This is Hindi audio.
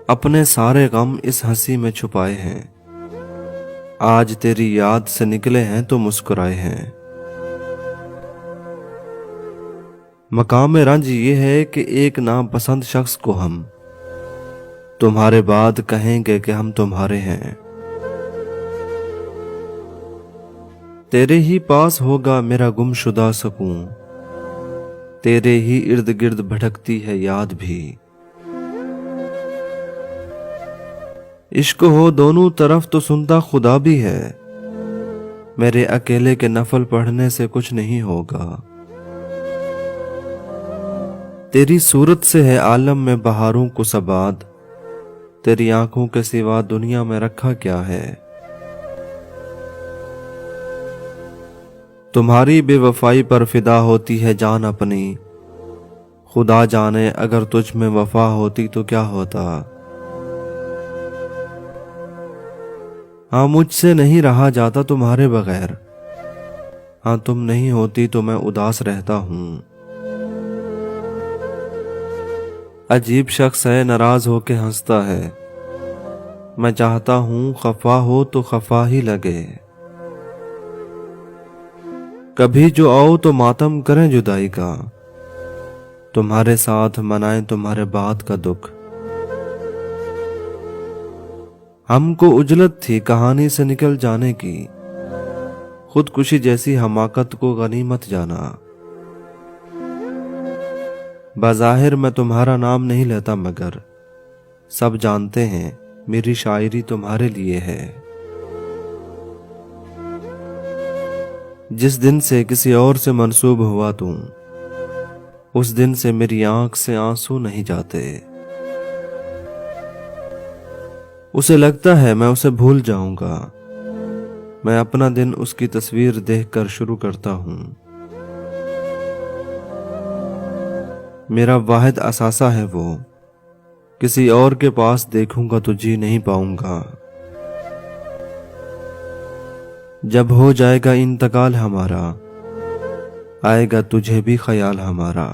अपने सारे गम इस हंसी में छुपाए हैं। आज तेरी याद से निकले हैं तो मुस्कुराए हैं। मकाम रंज ये है कि एक नापसंद शख्स को हम तुम्हारे बाद कहेंगे कि हम तुम्हारे हैं। तेरे ही पास होगा मेरा गुमशुदा सुकून, तेरे ही इर्द गिर्द भटकती है याद भी। इश्क हो दोनों तरफ तो सुनता खुदा भी है, मेरे अकेले के नफल पढ़ने से कुछ नहीं होगा। तेरी सूरत से है आलम में बहारों को सबाद, तेरी आंखों के सिवा दुनिया में रखा क्या है। तुम्हारी बेवफाई पर फिदा होती है जान अपनी, खुदा जाने अगर तुझ में वफा होती तो क्या होता। हाँ, मुझसे नहीं रहा जाता तुम्हारे बगैर, हाँ तुम नहीं होती तो मैं उदास रहता हूं। अजीब शख्स है नाराज होके हंसता है, मैं चाहता हूं खफा हो तो खफा ही लगे। कभी जो आओ तो मातम करें जुदाई का, तुम्हारे साथ मनाएं तुम्हारे बाद का दुख। हमको उजलत थी कहानी से निकल जाने की, खुदकुशी जैसी हमाकत को गनीमत जाना। बाज़ाहिर मैं तुम्हारा नाम नहीं लेता मगर सब जानते हैं मेरी शायरी तुम्हारे लिए है। जिस दिन से किसी और से मंसूब हुआ तुम, उस दिन से मेरी आंख से आंसू नहीं जाते। उसे लगता है मैं उसे भूल जाऊंगा, मैं अपना दिन उसकी तस्वीर देखकर शुरू करता हूं। मेरा वाहिद असासा है वो, किसी और के पास देखूंगा तो जी नहीं पाऊंगा। जब हो जाएगा इंतकाल हमारा, आएगा तुझे भी ख्याल हमारा।